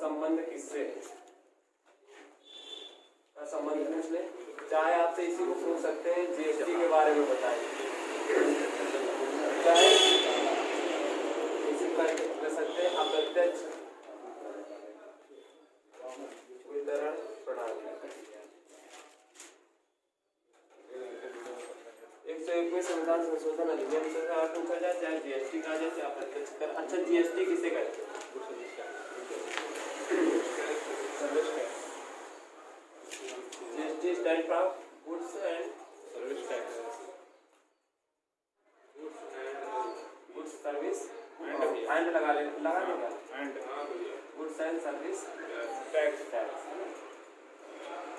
संबंध किससे है, का संबंध किससे, चाहे आपसे इसी को पूछ सकते हैं जीएसटी के बारे में बताइए, चाहे इसी पर कर सकते हैं अप्रत्यक्ष वितरण प्रणाली। 101वें संविधान संशोधन अधिनियम से पूछा जाए, चाहे जीएसटी का जाए, चाहे अप्रत्यक्ष कर। अच्छा, जीएसटी किसे कहते हैं? GST stand for goods and service tax, goods service and लगा देगा गुड्स एंड सर्विस टैक्स,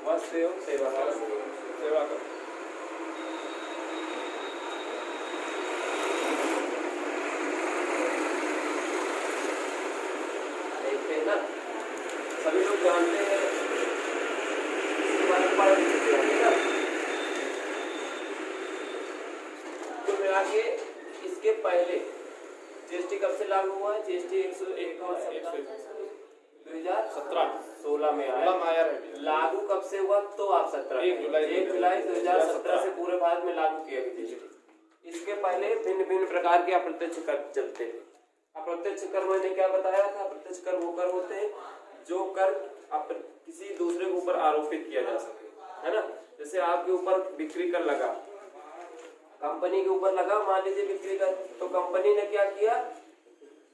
वस्तु एवं सेवा कर। सभी लोग जानते हैं, इसके बारे में पढ़ चुके होंगे ना। तो मिला के इसके पहले जीएसटी कब से लागू हुआ है? जीएसटी 2017 में आया। लागू कब से हुआ? तो आप 1 जुलाई 2017 से पूरे भारत में लागू किया गया जीएसटी। इसके पहले भिन्न भिन्न प्रकार के अप्रत्यक्ष कर चलते थे। अप्रत्यक्ष कर मैंने क्या बताया था? अप्रत्यक्ष कर वो कर होते हैं जो कर किसी दूसरे के ऊपर आरोपित किया जा सके, है ना। जैसे आपके ऊपर बिक्री कर लगा, कंपनी के ऊपर लगा, मान लीजिए बिक्री कर, तो कंपनी ने क्या किया?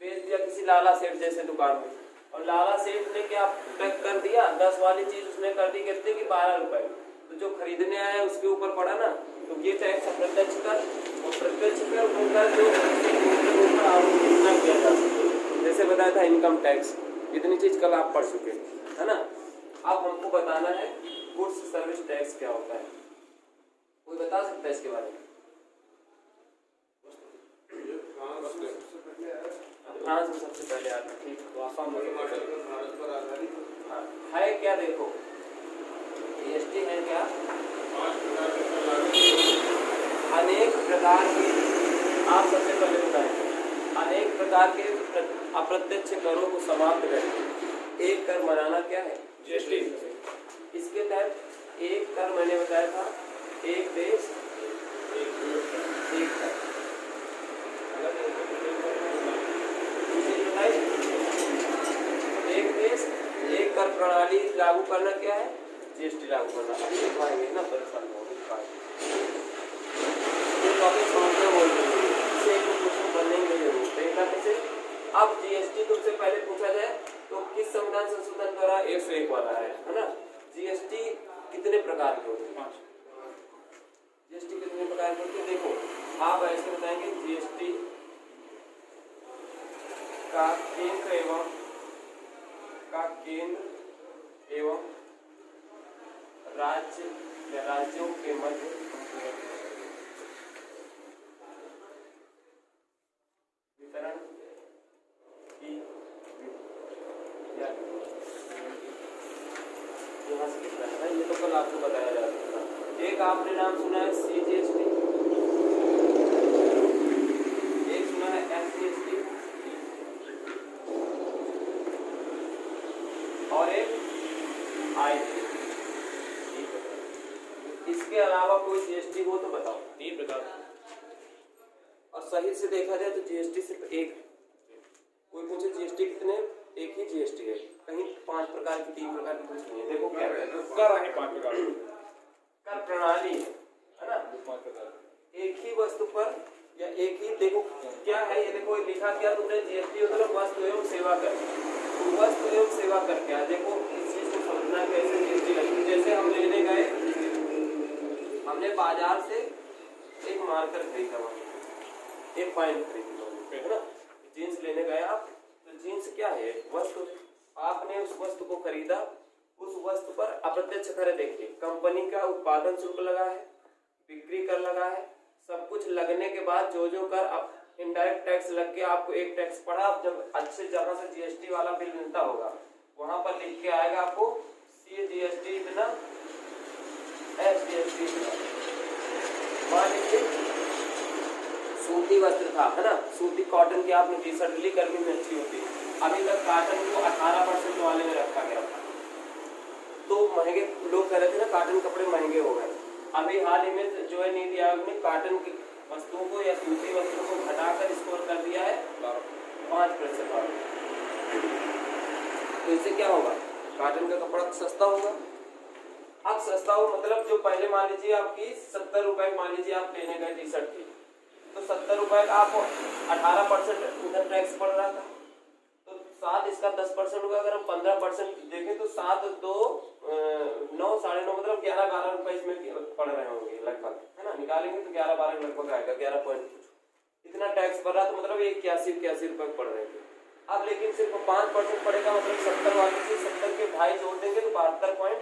बेच दिया किसी लाला सेठ जैसे दुकान में, और लाला सेठ ने क्या कर दिया? 10 वाली चीज उसने कर दी कितने की? 12 रुपए। तो जो खरीदने आया उसके ऊपर पड़ा ना, तो ये टैक्स अप्रत्यक्ष कर। और प्रत्यक्ष कर वो कर जो ऊपर आरोपित न किया जा सके, जैसे बताया था इनकम टैक्स। इतनी चीज कल आप पढ़ चुके है ना। अब हमको बताना है गुड्स सर्विस टैक्स क्या होता है। कोई बता सकता है इसके बारे में? फ्रांस में सबसे पहले आता है, ठीक है क्या? देखो जीएसटी है क्या? अनेक प्रकार के, आप सबसे पहले बताएं, अनेक प्रकार के अप्रत्यक्ष करों को समाप्त करके एक कर बनाना क्या है? जीएसटी। इसके तहत एक कर मैंने बताया था, एक देश एक कर। एक देश एक कर प्रणाली लागू करना क्या है? जीएसटी लागू करना। अभी दिखाएंगे ना, परेशान हो बनेंगे जरूर, देखना कैसे। अब जीएसटी तुमसे पहले पूछा जाए तो किस संविधान संशोधन द्वारा 101 वाला है ना। जीएसटी कितने प्रकार के होते हैं? जीएसटी कितने प्रकार के होते हैं? देखो आप ऐसे बताएंगे, जीएसटी का केंद्र एवं राज्य या राज्यों के मध्य वितरण की यहाँ से कितना है, ये तो कल आपको बताया जा सकता है। एक आपने नाम सुना है सीजीएसटी, एक सुना है एसजीएसटी, और एक आईटी। इसके अलावा कोई जीएसटी हो तो बताओ। 3 प्रकार। और सही से देखा जाए तो जीएसटी सिर्फ एक। कोई पूछे जीएसटी कितने? एक ही जीएसटी है, कहीं 5 प्रकार की 3 प्रकार की कुछ नहीं है। देखो क्या है, कर है 5 प्रकार की, कर प्रणाली है ना, 5 प्रकार। एक ही वस्तु पर या एक ही, देखो क्या है ये, देखो लिखा क्या तुमने? जीएसटी मतलब वस्तु एवं सेवा कर। तो वस्तु एवं सेवा कर क्या? देखो इस चीज को समझना कैसे जीएसटी लगती है। जैसे हम लेने गए, हमने बाजार से एक मार्कर खरीदा, एक पॉइंट खरीदी है ना, जीन्स लेने गए आप, तो जीन्स क्या है? वस्तु। आपने उस वस्तु को खरीदा, उस वस्तु पर अप्रत्यक्ष कर देखिए, कंपनी का उत्पादन शुल्क लगा है, बिक्री कर लगा है, सब कुछ लगने के बाद जो जो कर इनडायरेक्ट टैक्स लग के आपको एक टैक्स पड़ा। जब अच्छे जगह से जीएसटी वाला बिल मिलता होगा, वहां पर लिख के आएगा आपको सीजीएसटी इतना, एसजीएसटी इतना। मान लीजिए सूती वस्त्र था, है ना, सूती कॉटन की आपने टी शर्ट ली, गर्मी में अच्छी होती है, अभी तक कार्टन को 18% वाले में रखा गया था, तो महंगे लोग कह रहे थे ना कार्टन कपड़े महंगे हो गए। अभी हाल ही में जो है नीति आयोग ने कार्टन की वस्तुओं को या सूती वस्तुओं को घटाकर स्कोर कर दिया है 5% वाले। तो इससे क्या होगा, कार्टन का कपड़ा सस्ता होगा। अब सस्ता हो मतलब जो पहले मान लीजिए आपकी 70 रुपए मान लीजिए आप लेने गए टी शर्ट की, तो 70 रुपए का आपको 18% इधर टैक्स पड़ रहा था, तो 7 इसका 10% होगा। अगर हम 15% देखें तो 7 2 9 9.5 मतलब 11-12 रुपए इसमें पड़ रहे होंगे लगभग, है ना। निकालेंगे तो 11-12 लगभग आएगा, 11 पॉइंट इतना टैक्स पड़ रहा, तो मतलब 81 रुपए पड़ रहे थे। अब लेकिन सिर्फ 5% पड़ेगा, मतलब 70 वाले से 70 के ढाई जोड़ देंगे तो 72.5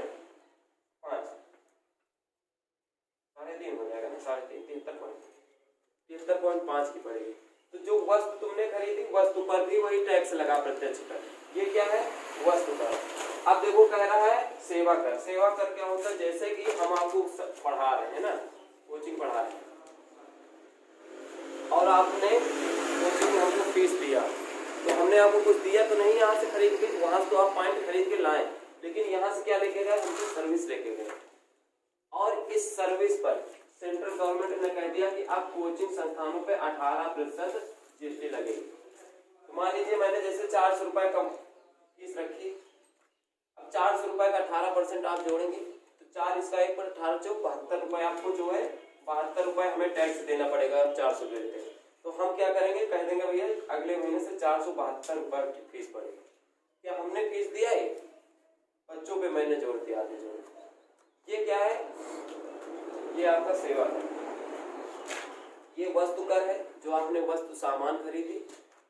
3.5 हो जाएगा ना, 3.5 73.5 की पड़ेगी। तो जो वस्तु तुमने खरीदी वस्तु पर भी वही टैक्स लगा प्रत्यक्ष कर। ये क्या है, वस्तु कर। अब देखो कह रहा है सेवा कर। सेवा कर क्या होता है, जैसे कि हम आपको पढ़ा रहे हैं ना, कोचिंग पढ़ा रहे हैं और आपने कोचिंग में हमको फीस दिया, तो हमने आपको कुछ दिया तो नहीं यहाँ से खरीद के, वहां से तो आप पॉइंट खरीद के लाए, लेकिन यहाँ से क्या लेके गए, हमसे सर्विस लेके गए। और इस सर्विस पर सेंट्रल गवर्नमेंट ने कह दिया कि अब कोचिंग संस्थानों पे 18% जीएसटी लगेगी। तो मान लीजिए मैंने जैसे 400 रुपए कम फीस रखी, अब 400 रुपए का 18% आप जोड़ेंगे तो 4 इसका 1 पर 18 जो 72 रुपए आपको जो है 72 रुपए हमें टैक्स देना पड़ेगा। अब 400 देते हैं तो हम क्या करेंगे, कह देंगे भैया अगले महीने से 472 रुपए की फीस पड़ेगी। क्या हमने फीस दिया है, बच्चों पे मैंने जोड़ दिया, आगे जोड़। ये क्या है, ये आपका सेवा कर। ये वस्तु कर है, जो आपने वस्तु सामान खरीदी,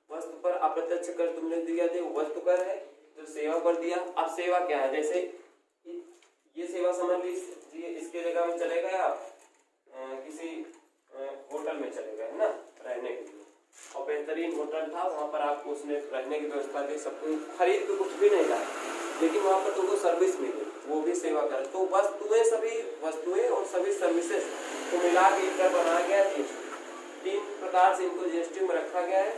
वस्तु पर अप्रत्यक्ष कर तुमने दिया थे, वस्तु कर है। जो सेवा पर दिया, अब सेवा क्या है, जैसे ये सेवा समझ लीजिए, इसके जगह में चले गए आप किसी होटल में चले गए ना रहने के लिए, और बेहतरीन होटल था, वहाँ पर आपको उसने रहने की व्यवस्था दी, सब कुछ खरीद के कुछ भी नहीं लाया, लेकिन वहाँ पर तुमको सर्विस मिली, वो भी सेवा कर। तो वस्तुएं, सभी वस्तुएं और सभी सर्विसेज को मिला के इधर बनाया गया जीएसटी। 3 प्रकार से इनको जीएसटी में रखा गया है,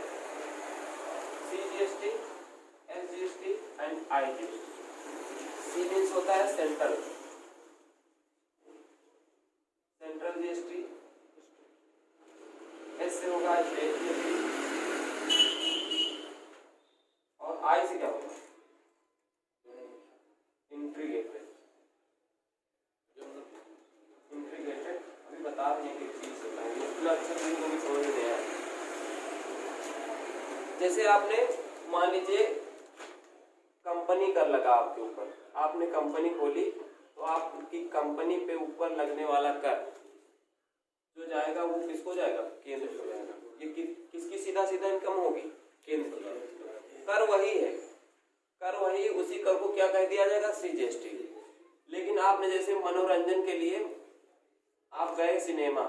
CGST, SGST and IGST. C means होता है सेंट्रल जीएसटी, एस से होगा स्टेट जीएसटी, और आई से क्या होगा, इंटीग्रेटेड। अभी बता रहे हैं कि चीज इतना अच्छा चीज को भी समझ नहीं आया। जैसे आपने मान लीजिए कंपनी कर लगा आपके ऊपर, आपने कंपनी खोली, तो आपकी कंपनी पे ऊपर लगने वाला कर जो जाएगा वो किसको जाएगा, केंद्र को जाएगा। ये किसकी सीधा सीधा इनकम होगी, केंद्र को। कर वही है, कर वही, उसी कर को क्या कह दिया जाएगा, सीजीएसटी। लेकिन आपने जैसे मनोरंजन के लिए आप गए सिनेमा,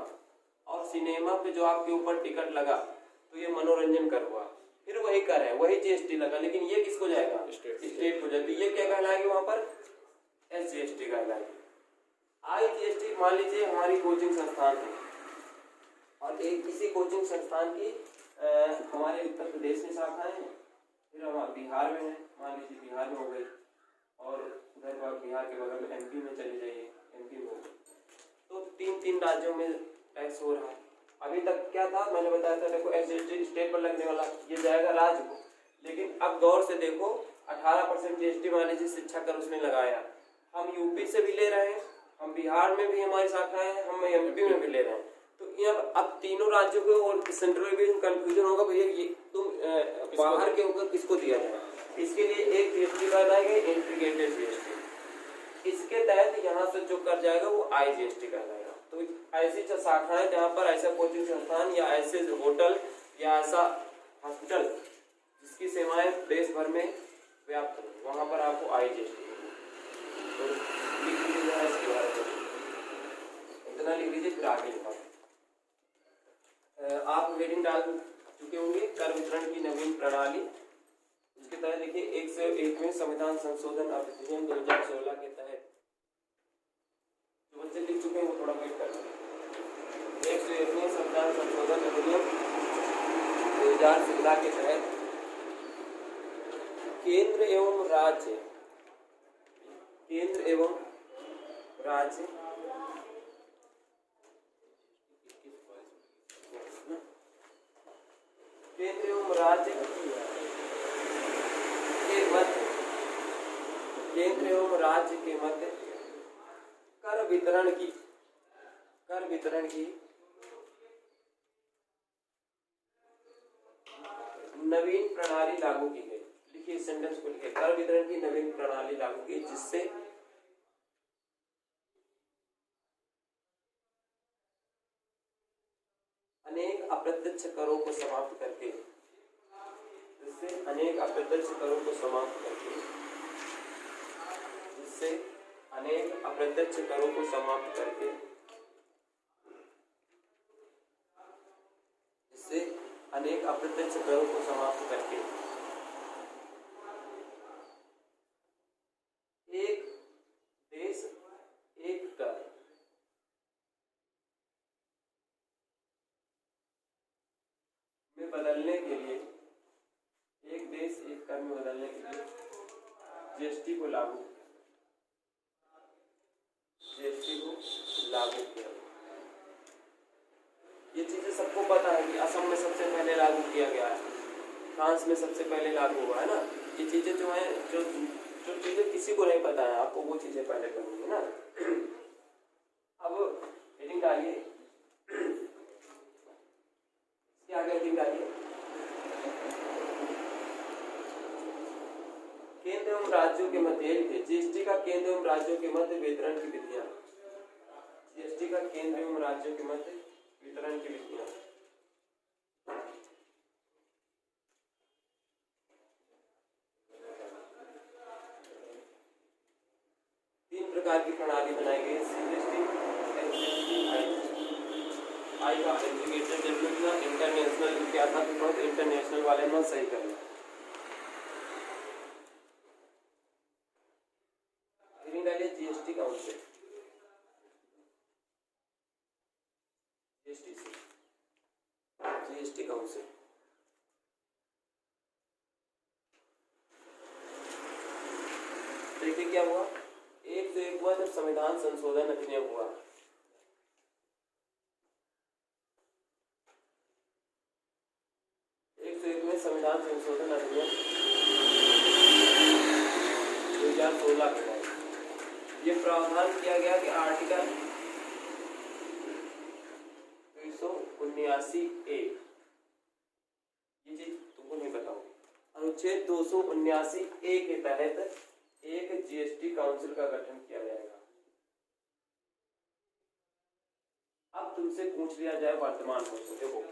और सिनेमा पे जो आपके ऊपर टिकट लगा तो ये मनोरंजन कर हुआ, फिर वही कर है, वही जीएसटी लगा, लेकिन ये किसको जाएगा, स्टेट को जाएगा। ये क्या कहलाएगी वहां पर, एसजीएसटी कहलाएगी। आईजीएसटी मान लीजिए हमारी कोचिंग संस्थान है, और एक किसी कोचिंग संस्थान की हमारे उत्तर प्रदेश में शाखाएं हैं, फिर हम बिहार में है, मान लीजिए बिहार में हो गई, और उधर बिहार के बगल में एमपी में चले जाइए, एमपी में हो गई। तो 3 राज्यों में टैक्स हो रहा है। अभी तक क्या था, मैंने बताया था, देखो एसजीएसटी स्टेट पर लगने वाला, ये जाएगा राज्य को। लेकिन अब गौर से देखो, 18% जीएसटी मान लीजिए शिक्षा कर उसने लगाया, हम यूपी से भी ले रहे हैं, हम बिहार में भी हमारी शाखाएं हैं, हम एमपी में भी ले रहे हैं। तो ये अब तीनों राज्यों को और सेंट्रल में कंफ्यूजन होगा, भैया ये तुम बाहर के ऊपर किसको दिया जाए। इसके लिए एक जीएसटी का लाएगा, इंटीग्रेटेड जीएसटी। इसके तहत यहाँ से जो कर जाएगा वो आईजीएसटी कहलाएगा। तो ऐसी शाखाएं जहाँ पर ऐसा कोचिंग संस्थान या ऐसे होटल या ऐसा हॉस्पिटल जिसकी सेवाएं देश भर में व्याप्त हो, वहाँ पर आपको आईजीएसटी तो लिख लीजिए, इसके बारे में इतना लिख लीजिए, फिर आगे लिखा। आप हेडिंग डाल चुके होंगे, कर वितरण की नवीन प्रणाली। इसके तहत देखिए 101वें संविधान संशोधन अधिनियम 2016 के तहत जो बच्चे लिख चुके हैं वो थोड़ा वेट कर लें। 101वें संविधान संशोधन अधिनियम 2016 के तहत केंद्र एवं राज्य, केंद्र एवं राज्य केंद्र एवं राज्य के मध्य, केंद्र एवं राज्य के मध्य कर वितरण की नवीन प्रणाली लागू की गई। लिखिए सेंटेंस को, लिखिए कर वितरण की नवीन प्रणाली लागू की जिससे अनेक अप्रत्यक्ष करों को समाप्त करके, जिससे अनेक अप्रत्यक्ष करों को समाप्त करके, जिससे अनेक अप्रत्यक्ष करों को समाप्त करके, जिससे अनेक अप्रत्यक्ष करों को समाप्त करके एक देश एक कर में बदलने के लिए, एक देश एक कर में बदलने के लिए जीएसटी को लागू किया। ये चीजें सबको पता है कि असम में सबसे पहले लागू किया गया है, फ्रांस में सबसे पहले लागू हुआ है ना। ये चीजें जो है, जो चीजें किसी को नहीं पता है, आपको वो चीजें पहले करनी है ना। अब हेडिंग डालिए, क्या आगे हेडिंग डालिए, केंद्र एवं राज्यों के मध्य जीएसटी का केंद्र एवं राज्यों के मध्य वितरण की विधियां, जीएसटी का केंद्र एवं राज्यों के मध्य वितरण की विधियां। तीन प्रकार की प्रणाली बनाई गई, सीजीएसटी, एसजीएसटी, आई का इंटीग्रेटेड डेवलपमेंट, इंटरनेशनल क्या था, बहुत इंटरनेशनल वाले में सही करना। जीएसटी काउंसिल, जीएसटी काउंसिल देखिए क्या हुआ, एक से एक हुआ जब संविधान संशोधन अधिनियम हुआ। एक से एक में संविधान संशोधन अधिनियम 2016 में ये प्रावधान किया गया कि आर्टिकल 279A, ये चीज तुमको नहीं पता होगी, अनुच्छेद 279A के तहत एक जीएसटी काउंसिल का गठन किया जाएगा। अब तुमसे पूछ लिया जाए वर्तमान क्वेश्चन, देखो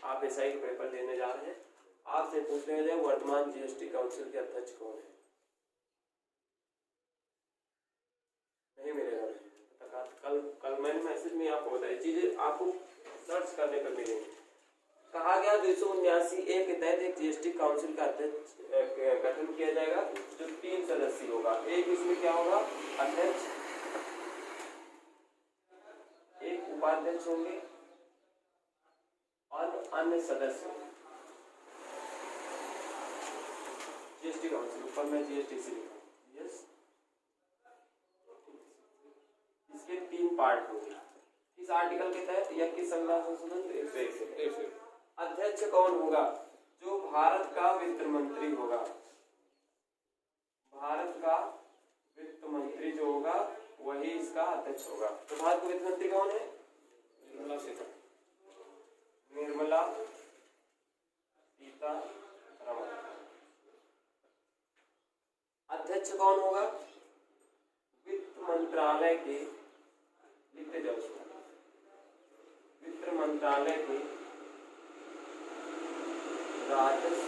आप एसआई का पेपर देने जा रहे हैं, आपसे पूछ लिया जाए वर्तमान जीएसटी काउंसिल के अध्यक्ष कौन है, नहीं मिलेगा। कल मैंने मैसेज में आपको बताया, चीजें आपको सर्च करने पर मिलेंगी। कहा गया 279A के तहत एक जीएसटी काउंसिल का अध्यक्ष गठन किया जाएगा जो 3 सदस्यीय होगा। एक इसमें क्या होगा, अध्यक्ष, एक उपाध्यक्ष होंगे और अन्य सदस्य। जीएसटी काउंसिल, ऊपर में जीएसटी से लिखा, यस, इसके 3 पार्ट होंगे। इस आर्टिकल के तहत या किस संविधान संशोधन, अध्यक्ष कौन होगा, जो भारत का वित्त मंत्री होगा, भारत का वित्त मंत्री जो होगा वही इसका अध्यक्ष होगा। तो भारत का वित्त मंत्री कौन है, निर्मला सीतारमण। अध्यक्ष कौन होगा, वित्त मंत्रालय के, लिखते जाओ उसको, वित्त मंत्रालय के राजस्व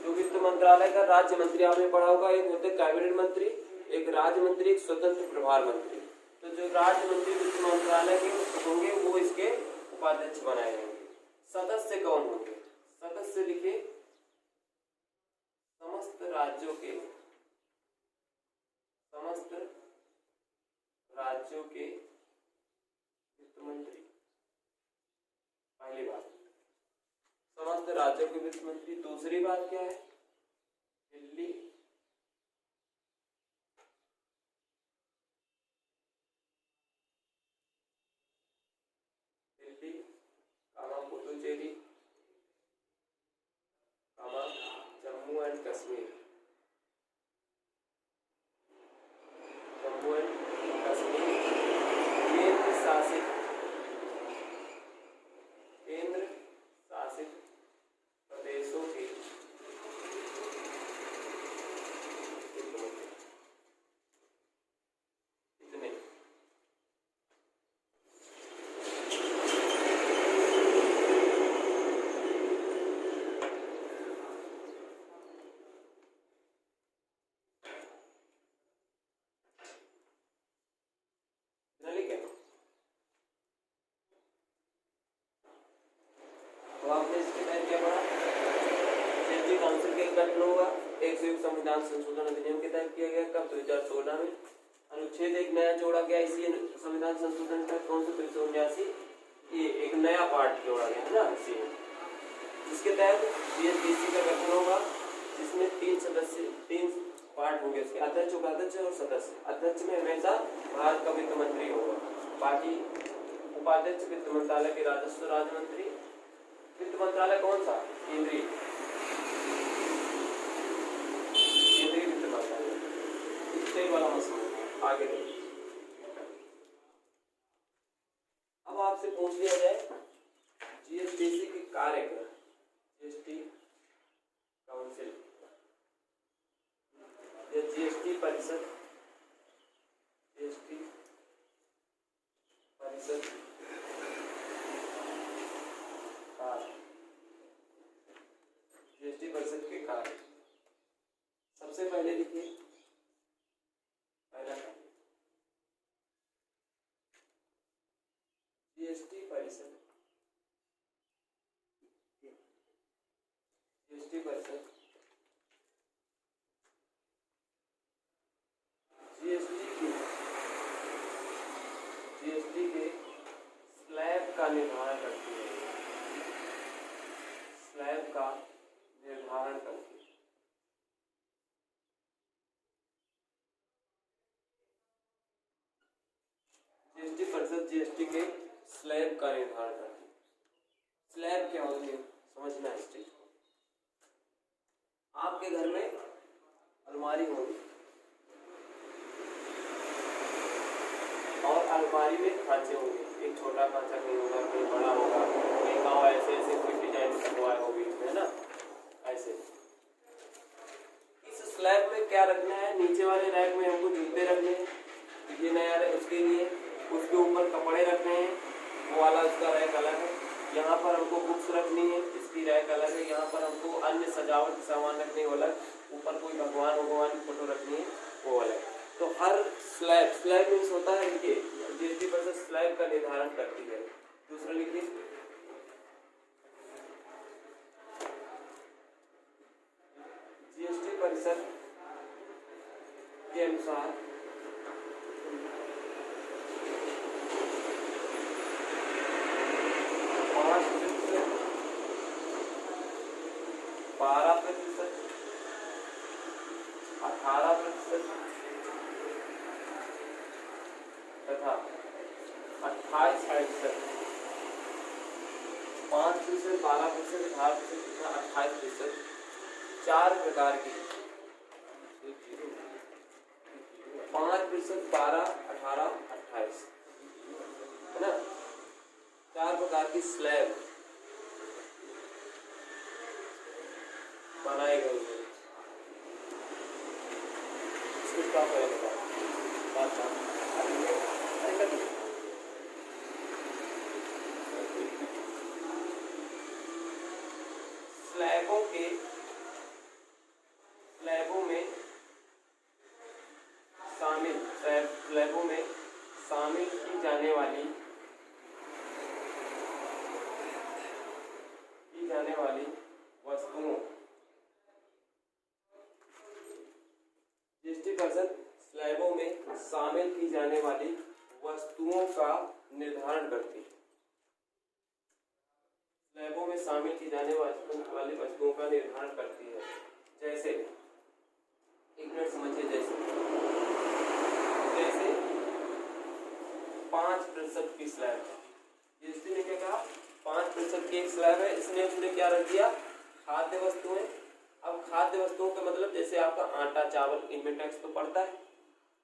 जो वित्त मंत्रालय का राज्य मंत्री, आपने पढ़ा होगा, एक होते कैबिनेट मंत्री, एक राज्य मंत्री, एक स्वतंत्र प्रभार मंत्री। तो जो राज्य मंत्री वित्त मंत्रालय के होंगे वो इसके उपाध्यक्ष बनाए जाएंगे। सदस्य कौन होंगे, सदस्य लिखे, समस्त राज्यों के वित्त मंत्री, राज्यों के वित्त मंत्री। दूसरी बात क्या है, दिल्ली, पुडुचेरी, जम्मू एंड कश्मीर, जम्मू एंड कश्मीर केंद्र शासित प्रदेशों के इतने तो आपने इसके तहत क्या पढ़ा, जीएसटी काउंसिल के गठन होगा, एक संयुक्त संविधान संशोधन अधिनियम के तहत किया गया, कब 2016 में। अनुच्छेद एक नया जोड़ा गया इसी संविधान संशोधन का, कौन से 379, ये एक नया पार्ट जोड़ा गया है ना इसी में, जिसके तहत जीएसटीसी का गठन होगा, जिसमें 3 पार्ट होंगे इसके, अध्यक्ष, उपाध्यक्ष और सदस्य। अध्यक्ष में हमेशा भारत का वित्त मंत्री होगा, बाकी उपाध्यक्ष वित्त मंत्रालय के राजस्व राज्य मंत्री। वित्त मंत्रालय कौन सा, केंद्रीय वित्त मंत्रालय, इससे वाला मसला आगे। अब आपसे पूछ लिया जाए जीएसटीसी के कार्य क्या, जीएसटी काउंसिल या जीएसटी परिषद, जीएसटी परिषद कार्य, जीएसटी परिषद के कार्य। सबसे पहले लिखिए पहला कार्य, जीएसटी परिषद, जीएसटी परिषद जीएसटी के स्लैब का निर्धारण करती है, स्लैब का निर्धारण करती है। जीएसटी परिषद जीएसटी के स्लैब का निर्धारण करती है। स्लैब क्या होती है समझना है इस चीज को। आपके घर में अलमारी होगी और अलमारी में खांचे होंगे, एक छोटा खांचा कहीं होगा, कहीं बड़ा होगा, कहीं गाँव ऐसे ऐसे कोई डिजाइन करवाए होगी, है ना, ऐसे। इस स्लैब में क्या रखना है, नीचे वाले रैक में हमको जूते रखने हैं, ये नया रैक उसके लिए, उसके ऊपर कपड़े रखने हैं, वो वाला उसका रैक अलग है। यहाँ पर हमको बुक्स रखनी है, इसकी रैक अलग है। यहाँ पर हमको अन्य सजावट सामान रखने वो अलग, ऊपर कोई भगवान की फोटो रखनी है वो अलग। तो हर स्लैब मीन्स होता है कि जीएसटी परिषद स्लैब का निर्धारण करती है। दूसरा लिखिए, जीएसटी परिषद के अनुसार तथा 28%, 5%, 12%, 18%, 28%, 4 प्रकार की 5%, 12, 18, 28 है ना, 4 प्रकार की स्लैब बनाई गई है। इसका पहले स्लैबों में शामिल की जाने वाली वस्तुओं, जीएसटी परिषद स्लैबों में शामिल की जाने वाली वस्तुओं का निर्धारण करती है। स्लैबों में शामिल की जाने वाली वस्तुओं का निर्धारण करती है। जैसे एक मिनट समझिए, जैसे 5% की स्लैब है, जीएसटी ने क्या कहा 5% की एक स्लैब है, इसमें उसने क्या रख दिया खाद्य वस्तुएं। अब खाद्य वस्तुओं का मतलब जैसे आपका आटा चावल इनमें टैक्स तो पड़ता है,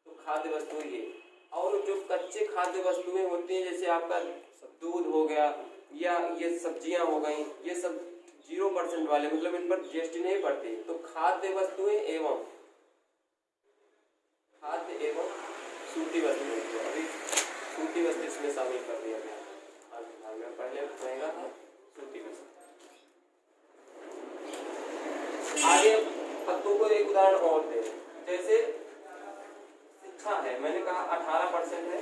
तो खाद्य वस्तुएं ये, और जो कच्चे खाद्य वस्तुएं होती हैं जैसे आपका दूध हो गया या ये सब्जियां हो गई, ये सब 0% वाले मतलब इन पर जीएसटी नहीं पड़ती। तो खाद्य वस्तुएं एवं सूती वस्तुएं, अभी सूती वस्तु इसमें शामिल कर दिया गया। पहले रहेगा सूती वस्तु। आगे पत्तों को एक उदाहरण और दे, जैसे शिक्षा है, मैंने कहा 18% है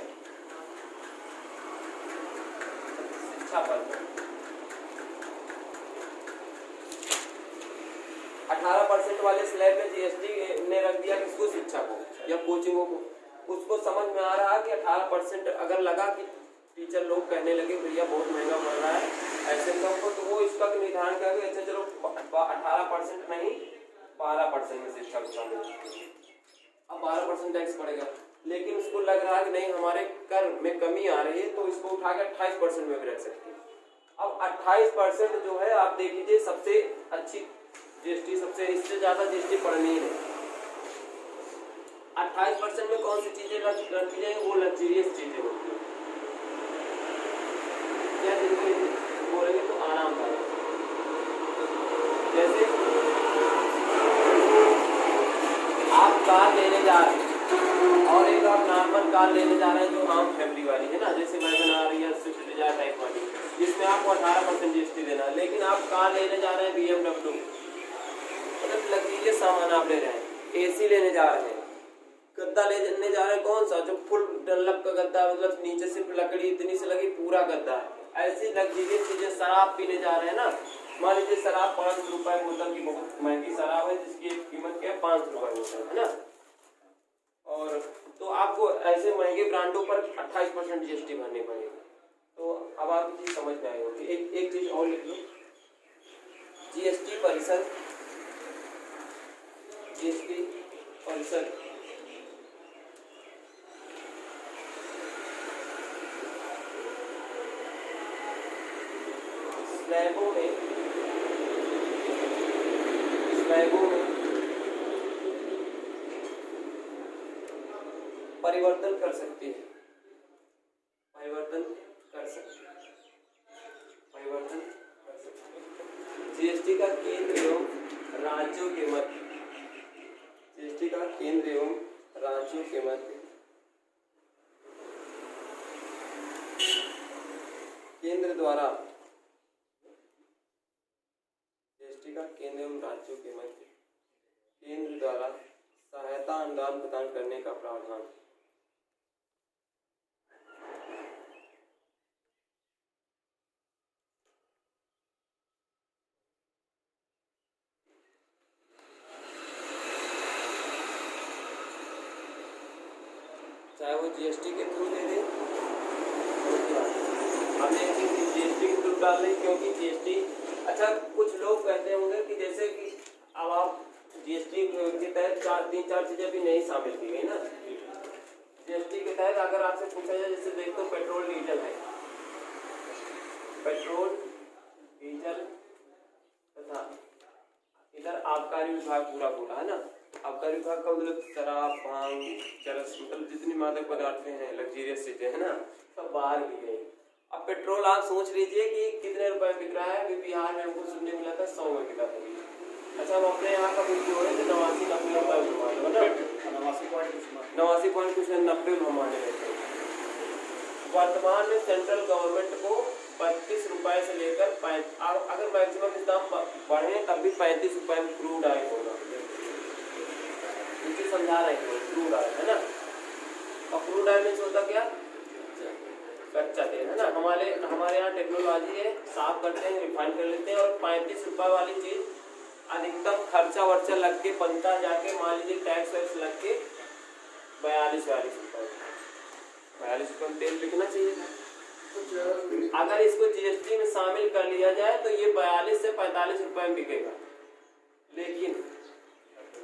शिक्षा पर, 18% वाले स्लैब में जीएसटी ने रख दिया किसको, शिक्षा को या कोचिंगों को। उसको समझ में आ रहा है कि 18% अगर लगा कि टीचर लोग कहने लगे भैया बहुत महंगा पड़ रहा है ऐसे लोगों को, तो वो इसका निर्धारण करेंगे अच्छा चलो 18% नहीं 12% में शिक्षा को शामिल, अब 12% टैक्स पड़ेगा। लेकिन उसको लग रहा है कि नहीं हमारे कर में कमी आ रही है, तो इसको उठा के 28% में भी रख सकते हैं। अब 28% जो है आप देख लीजिए सबसे अच्छी जीएसटी, सबसे इससे ज्यादा जीएसटी पड़नी है। 28% में कौन सी चीजें रखी जाएंगी, वो लग्जरियस चीजें होती हैं, या जिनको बोलेंगे तो आरामदायक। जैसे आप कार लेने जा रहे हैं और एक आप नॉर्मल कार लेने जा रहे हैं जो आम फैमिली वाली है ना, जैसे वैगनआर या स्विफ्ट डिजायर टाइप वाली, जिसमें आपको 18% जीएसटी देना है। लेकिन आप कार लेने जा रहे हैं BMW, मतलब लग्जरियस सामान आप ले रहे हैं, एसी लेने जा रहे हैं, गद्दा लेने जा रहे हैं कौन सा जो फुल डनलप का गद्दा, मतलब नीचे सिर्फ लकड़ी इतनी से लगी पूरा गद्दा है। ऐसी लग्जरियस चीजें, शराब पीने जा रहे हैं ना, मान लीजिए शराब 5 रुपए बोतल की, बहुत महंगी शराब है जिसकी कीमत क्या है 5 रुपए बोतल है ना, और तो आपको ऐसे महंगे ब्रांडों पर 28% जीएसटी भरनी पड़ेगी। तो अब आपकी चीज समझ में आई होगी। एक चीज और लिख लो, जीएसटी परिषद, जीएसटी परिषद स्लैबों में परिवर्तन कर सकती है, जीएसटी का केंद्र एवं राज्यों के मध्य, जीएसटी का केंद्र एवं राज्यों के मध्य, केंद्र द्वारा, जीएसटी का केंद्र एवं राज्यों के मध्य केंद्र द्वारा सहायता अनुदान प्रदान करने का प्रावधान। चाहे वो जीएसटी के थ्रू दे दे, हमें जीएसटी के थ्रू डाल दें, क्योंकि जीएसटी, अच्छा कुछ लोग कहते होंगे कि जैसे कि अब आप जीएसटी के तहत 3-4 चीजें भी नहीं शामिल की गई ना। जीएसटी के तहत अगर आपसे पूछा जाए, जैसे देख तो पेट्रोल डीजल है, पेट्रोल डीजल तथा इधर आबकारी विभाग पूरा है ना। आबकारी विभाग का मतलब शराब भांग चरस, मतलब जितनी मादक पदार्थ हैं लग्जरियस चीजें है ना, सब बाहर की गई। अब पेट्रोल आप सोच लीजिए कि कितने रुपए बिक रहा है, अभी बिहार में हमको सुनने मिला था 100 में बिका था। अच्छा हम अपने यहाँ का बिल जो है 89-90 रुपए घुमाने, 89 पॉइंट कुछ 90 घुमाने रहते हैं। वर्तमान में सेंट्रल गवर्नमेंट को 35 रुपए से लेकर अगर मैक्सिमम इस दाम बढ़े तब भी 35 रुपए में क्रूड ऑयल होगा, इसे समझा रहे हैं क्रूड ऑयल है ना। और क्रूड ऑयल में होता क्या, कच्चा तेल है ना। हमारे यहाँ टेक्नोलॉजी है, साफ करते हैं रिफाइन कर लेते हैं, और 35 रुपए वाली चीज अधिकतम खर्चा वर्चा लग के बनता जाके मान लीजिए टैक्स वैक्स लग के 42 रुपए, 42 रुपए में तेल बिकना चाहिए था। अगर इसको जीएसटी में शामिल कर लिया जाए तो ये 42 से 45 रुपए में बिकेगा, लेकिन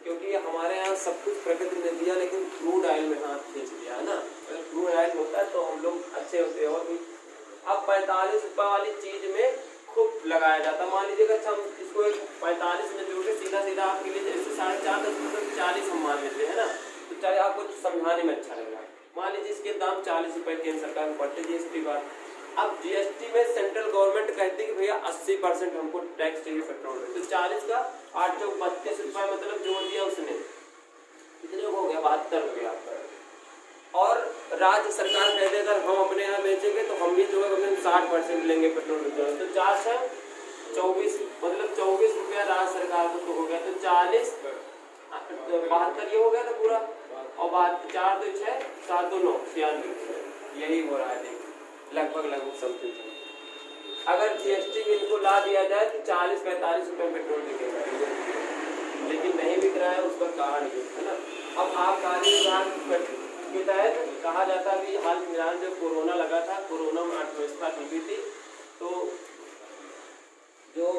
क्योंकि हमारे यहाँ सब कुछ प्रकृति ने दिया, लेकिन क्रूड ऑयल में हाथ खींच दिया है ना। अगर क्रूड ऑयल होता है तो हम लोग अच्छे होते। और भी अब 45 रुपए वाली चीज में खूब लगाया जाता। मान लीजिएगा अच्छा हम इसको 45 में जोड़ के सीधा सीधा आपके लिए जैसे 4.5 मतलब 40 हम मान लेते हैं ना, तो चाहे आपको समझाने में अच्छा लगेगा। मान लीजिए इसके दाम 40 रुपए केंद्र सरकार में पड़ते जीएसटी बाद। अब जीएसटी में सेंट्रल गवर्नमेंट कहती है कि भैया 80% हमको टैक्स चाहिए पेट्रोल में, तो 40 का 8 चौक 32 रुपए मतलब जोड़ दिया उसने, कितने हो गया 72 रुपया। और राज्य सरकार कह दे अगर हम अपने यहाँ बेचेंगे तो हम भी जो है 60% लेंगे पेट्रोल में, तो 4 से 24 मतलब 24 रुपया राज्य सरकार को तो हो गया, तो 40 72 ये हो गया था पूरा, और 4 2 6 7 2 9 96 यही हो रहा है लगभग समथिंग। अगर जीएसटी इनको ला दिया जाए तो 40-45 रुपये पेट्रोल बिकेगा, लेकिन नहीं बिक रहा है, उसका कारण ये है ना। अब आबकारी विभाग के तहत कहा जाता है कि हाल फिलहाल जब कोरोना लगा था, कोरोना में अर्थव्यवस्था टूटी थी, तो जो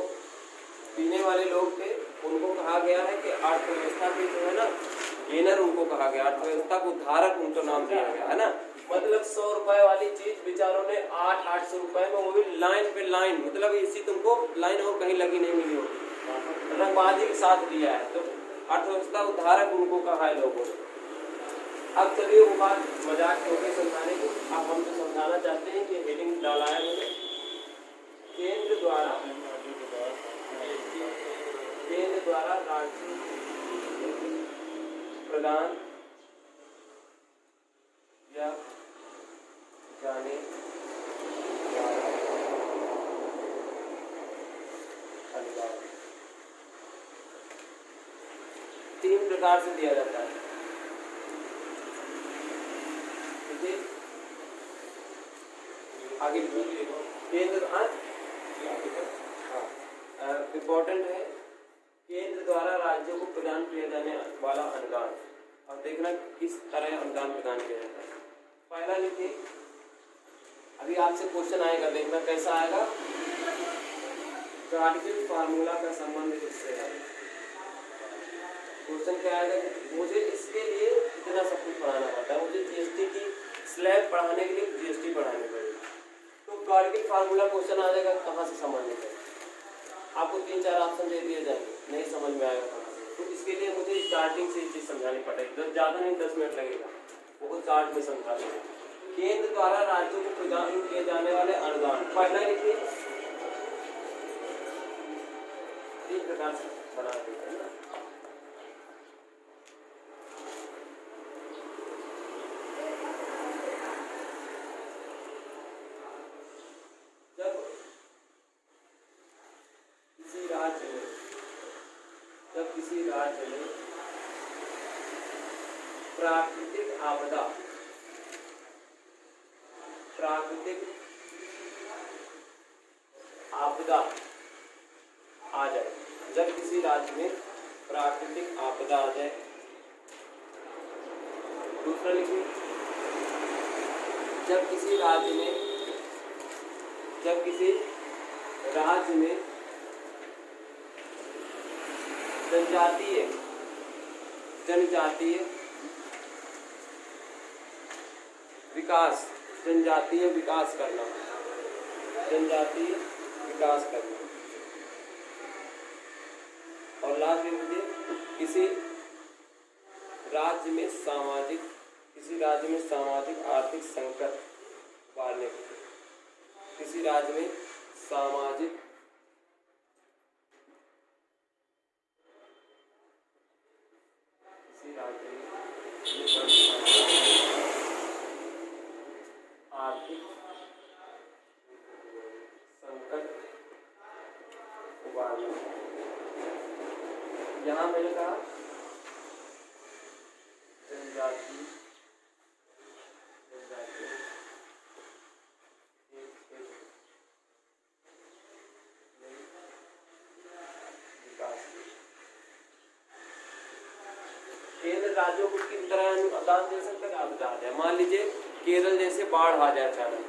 पीने वाले लोग थे उनको कहा गया है कि अर्थव्यवस्था के जो है ना गेनर उनको कहा गया, अर्थव्यवस्था को उद्धारक उनको नाम दिया गया है ना। मतलब 100 रुपए वाली चीज बेचारों ने 800 रुपए में, वो भी लाइन पे लाइन, मतलब इसी तुमको लाइन और कहीं लगी नहीं मिली होगी, रंगबाजी के साथ दिया है, तो अर्थव्यवस्था उद्धारक उनको कहा है लोगों ने। अब चलिए वो बात मजाक हो गई समझाने की, अब हम तो समझाना चाहते हैं कि हेडिंग डाला है मैंने, केंद्र द्वारा राज्य प्रदान या जाने अधिकार 3 प्रकार से दिया जाता है। आगे केंद्र इम्पोर्टेंट है, केंद्र द्वारा राज्यों को प्रदान किया जाने वाला अनुदान। अब देखना किस तरह अनुदान प्रदान किया जाता है। पहला लिखिए, अभी आपसे क्वेश्चन आएगा, देखना कैसा आएगा। गाडगिल फार्मूला का संबंध किससे है? क्वेश्चन क्या आएगा, मुझे इसके लिए इतना सब कुछ पढ़ाना पड़ता है, मुझे जीएसटी की स्लैब पढ़ाने के लिए जीएसटी पढ़ानी पड़ेगी, तो गाडगिल फार्मूला क्वेश्चन आ जाएगा कहाँ से संबंधित है। आपको 3-4 ऑप्शन दे दिए जाएंगे, नहीं समझ में आएगा कहाँ से, तो इसके लिए मुझे स्टार्टिंग से ये चीज़ समझानी पड़ेगी, ज़्यादा नहीं 10 मिनट लगेगा, वो चार्ट में समझा देंगे। केंद्र द्वारा राज्यों को प्रदान किए जाने वाले अनुदान, पहला लिखिए 3 प्रकार से बना देते हैं। जब किसी राज्य में प्राकृतिक आपदा आ जाए, जब किसी राज्य में प्राकृतिक आपदा आ जाए। दूसरा लिखिए, जब किसी राज्य में जनजातीय विकास करना, और लास्ट में किसी राज्य में सामाजिक आर्थिक संकट उबारने के लिए, किसी राज्य में सामाजिक आर्थिक संकट उबारना। यहाँ मैंने कहा जनजाति विकास। केंद्र राज्यों को किस तरह अनुदान दे सकता है आप बता दें। मान लीजिए केरल जैसे बाढ़ आ जाए, अचानक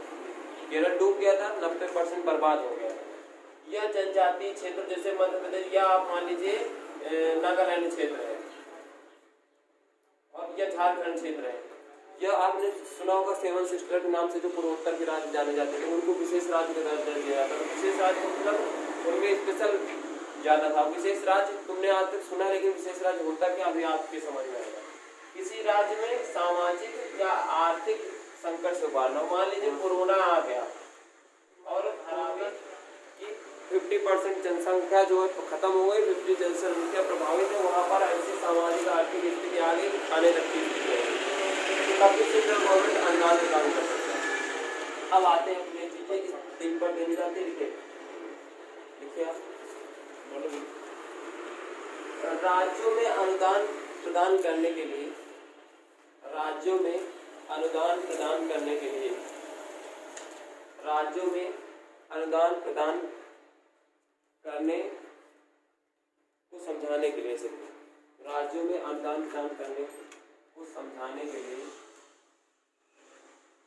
केरल डूब गया था, 90% बर्बाद हो गया, या जनजातीय क्षेत्र जैसे मध्य प्रदेश या आप मान लीजिए नागालैंड क्षेत्र है और या झारखंड क्षेत्र है, या आपने सुना होगा सेवन सिस्टर के नाम से जो पूर्वोत्तर के राज्य जाने जाते थे उनको विशेष राज्य का दर्जा दिया जाता है। विशेष राज्य मतलब उनमें स्पेशल ज्यादा था। विशेष राज्य तुमने आज तक सुना, लेकिन विशेष राज्य होता क्या अभी आपके समझ में आएगा। किसी राज्य में सामाजिक या आर्थिक संकट से उबारना, मान लीजिए कोरोना आ गया और धारावी की 50% जनसंख्या जो है खत्म हो गई, 50 जनसंख्या प्रभावित है, वहाँ पर ऐसी सामाजिक आर्थिक स्थिति आ गई आने तक की स्थिति है, काफी सेंट्रल गवर्नमेंट अनुदान प्रदान कर सकता है। अब आते हैं अपने चीजें इस दिन पर देने जाते लिखे आप राज्यों में अनुदान प्रदान करने के लिए, राज्यों में अनुदान प्रदान करने के लिए, राज्यों में अनुदान प्रदान करने को समझाने के लिए, सिर्फ राज्यों में अनुदान प्रदान करने को समझाने के लिए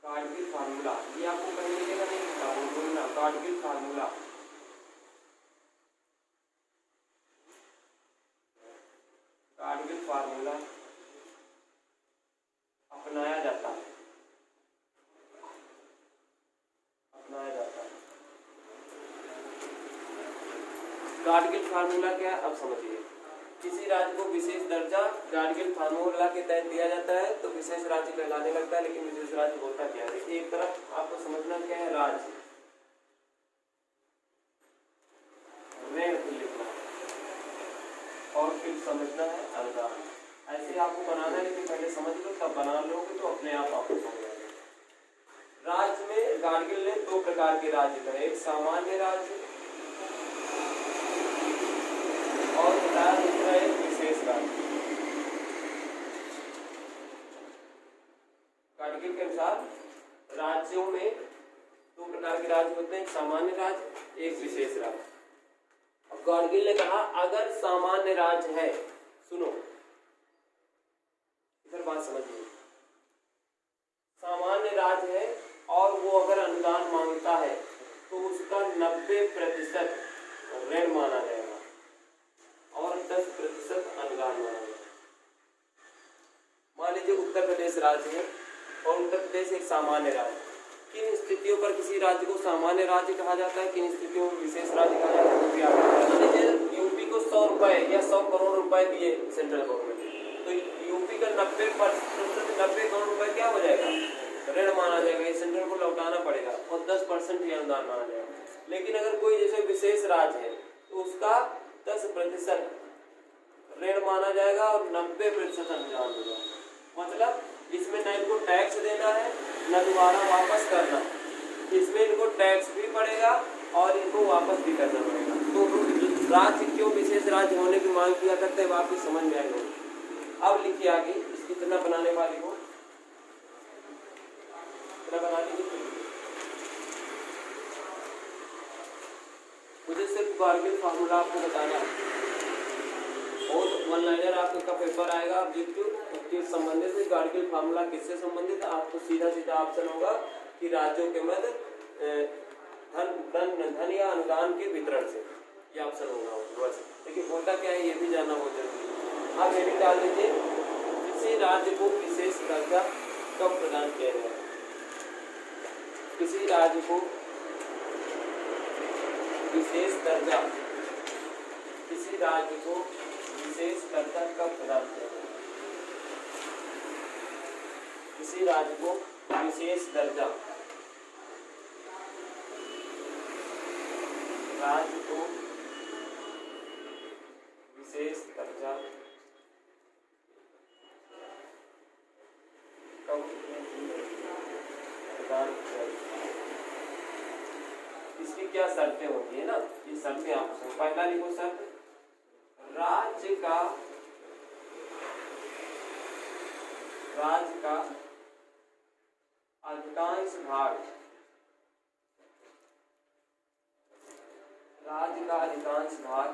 कारगिल फार्मूला, ये आपको कहीं मिलेगा नहीं मिलता, कारगिल फार्मूला, कारगिल फार्मूला अपनाया जाता है, अपनाया जाता है। कारगिल फार्मूला क्या है अब समझिए। किसी राज्य को विशेष दर्जा कारगिल फार्मूला के तहत दिया जाता है तो विशेष राज्य कहलाने लगता है। लेकिन विशेष राज्य होता क्या है, देखिए एक तरफ आपको समझना क्या है, राज्य ऋण लिखना और फिर समझना है अनुदान। ऐसे आपको बनाना है, लेकिन पहले समझ लो तब बना लोगे तो अपने आप आपको समझ आएगा। राज्य में कारगिल ने दो प्रकार के राज्य कहे, एक सामान्य राज्य और दूसरा एक विशेष राज्य। कारगिल के अनुसार राज्यों में दो प्रकार के राज्य होते हैं, एक सामान्य राज्य एक विशेष राज्य। अब कारगिल ने कहा अगर सामान्य राज्य है, सुनो इधर बात समझिए, सामान्य राज्य है और वो अगर अनुदान मांगता है तो उसका 90% ऋण माना जाएगा और 10% अनुदान माना जाएगा। मान लीजिए उत्तर प्रदेश राज्य है और उत्तर प्रदेश एक सामान्य राज्य, किन स्थितियों पर किसी राज्य को सामान्य राज्य कहा जाता है, किन स्थितियों में विशेष राज्य कहा जाता है, वो भी आपको बता दीजिए। यूपी को 100 रुपए या 100 करोड़ रुपए दिए सेंट्रल गवर्नमेंट, तो यूपी का 90 करोड़ रुपए क्या हो जाएगा, ऋण माना जाएगा, ये सेंट्रल को लौटाना पड़ेगा और 10% ही अनुदान माना जाएगा। लेकिन अगर कोई जैसे विशेष राज्य है तो उसका 10% ऋण माना जाएगा और 90% अनुदान होगा। मतलब इसमें न इनको टैक्स देना है न दोबारा वापस करना, इसमें इनको टैक्स भी पड़ेगा और इनको वापस भी करना पड़ेगा। तो राज्य क्यों विशेष राज्य होने की मांग किया करते हैं, आपकी समझ में आएगा। अब लिखिए आगे, इसकी कितना बनाने वाली हो कितना बना लीजिए। मुझे सिर्फ कारगिल फार्मूला आपको बताना है और वन लाइनर आपका पेपर आएगा ऑब्जेक्टिव किस संबंधित है, कारगिल फार्मूला किससे संबंधित है। आपको सीधा सीधा ऑप्शन होगा कि राज्यों के मध्य धन या अनुदान के वितरण से, ये ऑप्शन होगा बस। लेकिन होता क्या है ये भी जानना बहुत जरूरी है। आप ये भी डाल दीजिए किसी राज्य को विशेष दर्जा कब प्रदान किया जाए, किसी राज्य को विशेष दर्जा, किसी राज्य को विशेष दर्जा कब प्रदान किया जाए, किसी राज्य को विशेष दर्जा, राज्य को विशेष दर्जा कब प्रदान किया जाए। इसकी क्या शर्तें होती है ना, ये शर्तें आप पहला लिखो शर्त, राज्य का अधिकांश भाग, राज्य का अधिकांश भाग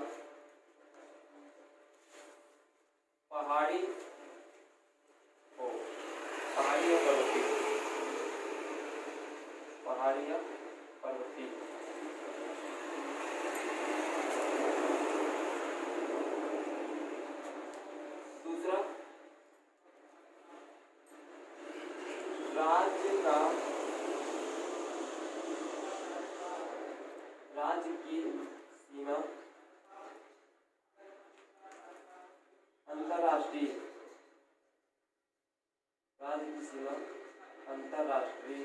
पहाड़ी हो, पहाड़ी या पर्वतीय, पहाड़ी या पर्वतीय राज्य की सीमा अंतर्राष्ट्रीय, राज्य की सीमा अंतर्राष्ट्रीय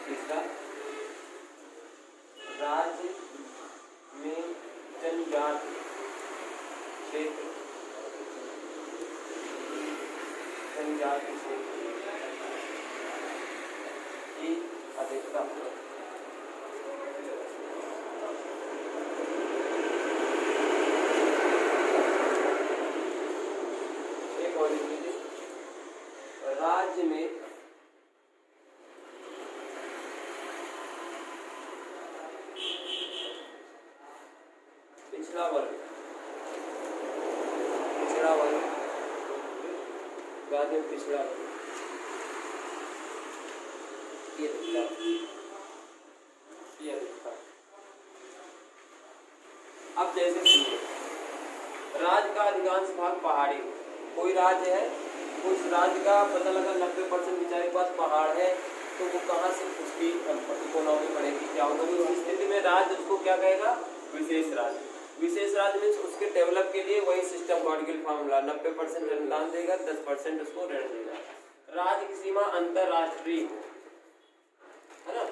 तीसरा, राज्य में जनजाति क्षेत्र, जनजाति क्षेत्र की अधिकता, एक और लीजिए, राज्य में पिछड़ा वर्ग, पिछड़ा वर्ग, राज्य में पिछड़ा वर्ग ये अधिकता। अब जैसे सुनिए, राज्य का अधिकांश भाग पहाड़ी हो, कोई राज्य है, उस राज्य का पता लगा 90% बेचारे के पास पहाड़ है, तो वो कहाँ से उसकी इकोनॉमी बढ़ेगी, क्या होगा? उस स्थिति में राज्य उसको क्या कहेगा? विशेष राज्य। विशेष राज्य में उसके डेवलप के लिए वही सिस्टम गॉडगिल फार्मूला, 90% अनुदान देगा, 10% उसको ऋण देगा। राज्य की सीमा अंतर्राष्ट्रीय है ना।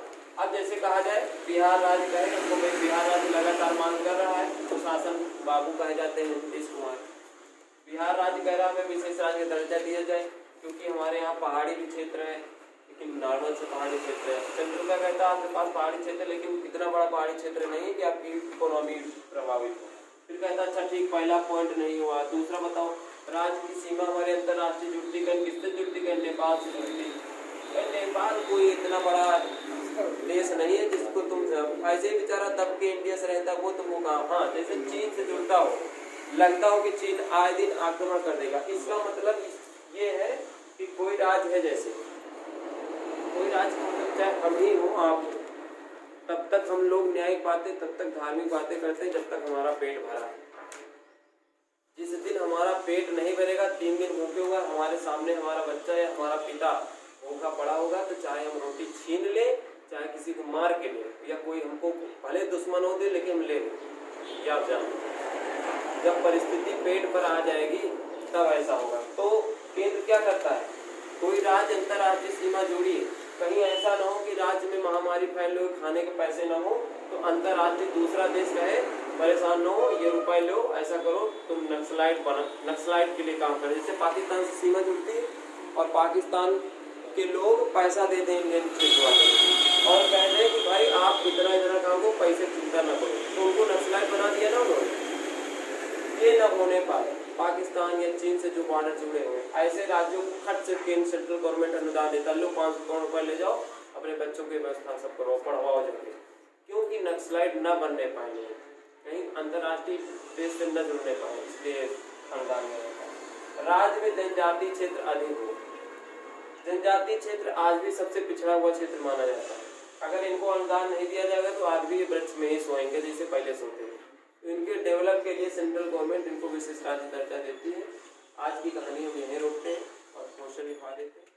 अब जैसे कहा जाए बिहार राज्य कहे, हमको भाई बिहार राज्य लगातार मांग कर रहा है, तो शासन बाबू कहे जाते हैं नीतीश कुमार। बिहार राज्य कह रहा है विशेष राज्य का दर्जा दिया जाए, क्योंकि हमारे यहाँ पहाड़ी भी क्षेत्र है, लेकिन नॉर्मल से पहाड़ी क्षेत्र है। सेंट्रल का कहता है आपके पास पहाड़ी क्षेत्र, लेकिन इतना बड़ा पहाड़ी क्षेत्र नहीं है कि आपकी इकोनॉमी प्रभावित हो। फिर कहता अच्छा ठीक, पहला पॉइंट नहीं हुआ। दूसरा बताओ, राज्य की सीमा हमारे अंतर्राष्ट्रीय जुड़ती करें, किससे जुड़ती करें? नेपाल से जुड़ती। नेपाल कोई इतना बड़ा देश नहीं है जिसको तुम ऐसे ही बेचारा दब के इंडिया से रहता, वो तुमको कहा। हाँ, जैसे चीन से जुड़ता हो, लगता हो कि चीन आए दिन आक्रमण कर देगा, इसका मतलब ये है कि कोई राज्य है, जैसे कोई राज्य चाहे हम ही हो, आप हो, तब तक हम लोग न्यायिक बातें, तब तक धार्मिक बातें करते हैं जब तक हमारा पेट भरा है। जिस दिन हमारा पेट नहीं भरेगा, 3 दिन भूखे होगा, हमारे सामने हमारा बच्चा या हमारा पिता भूखा पड़ा होगा, तो चाहे हम रोटी छीन ले, चाहे किसी को मार के ले, या कोई हमको भले दुश्मन हो दे लेकिन हम ले या जान। जब परिस्थिति पेट पर आ जाएगी तब ऐसा होगा। तो केंद्र क्या करता है? कोई राज्य अंतर्राष्ट्रीय सीमा जोड़िए, कहीं ऐसा ना हो कि राज्य में महामारी फैल लो, खाने के पैसे ना हो, तो अंतर्राष्ट्रीय दूसरा देश कहे परेशान न हो, ये रुपए लो, ऐसा करो, तुम नक्सलाइट के लिए काम करो। जैसे पाकिस्तान से सीमा जुड़ती है और पाकिस्तान के लोग पैसा देते हैं इंडियन स्टेट वाले और कहते हैं कि भाई आप इतना इतना काम को पैसे चिंता न करो, तो उनको नक्सलाइट बना दिया ना उन्होंने। ये न होने पाए, पाकिस्तान या चीन से जो बॉर्डर जुड़े हुए ऐसे राज्यों को खट से केंद्र सेंट्रल गवर्नमेंट अनुदान देता, लो 500 करोड़ रुपए ले जाओ, अपने बच्चों की व्यवस्था सब करो, पढ़वाओ जाके, क्योंकि नक्सलाइट न बनने पाएंगे, कहीं अंतर्राष्ट्रीय देश से न जुड़ने पाए, इसलिए अनुदान में रहता है। राज्य में जनजातीय क्षेत्र अधिक हो, जनजातीय क्षेत्र आज भी सबसे पिछड़ा हुआ क्षेत्र माना जाता है। अगर इनको अनुदान नहीं दिया जाएगा तो आज भी ये वृक्ष में ही सोएंगे जैसे पहले सोते थे। तो इनके डेवलप के लिए सेंट्रल गवर्नमेंट इनको विशेष राज्य दर्जा देती है। आज की कहानी हम यहीं रोकते हैं और क्वेश्चन लिखवा देते हैं।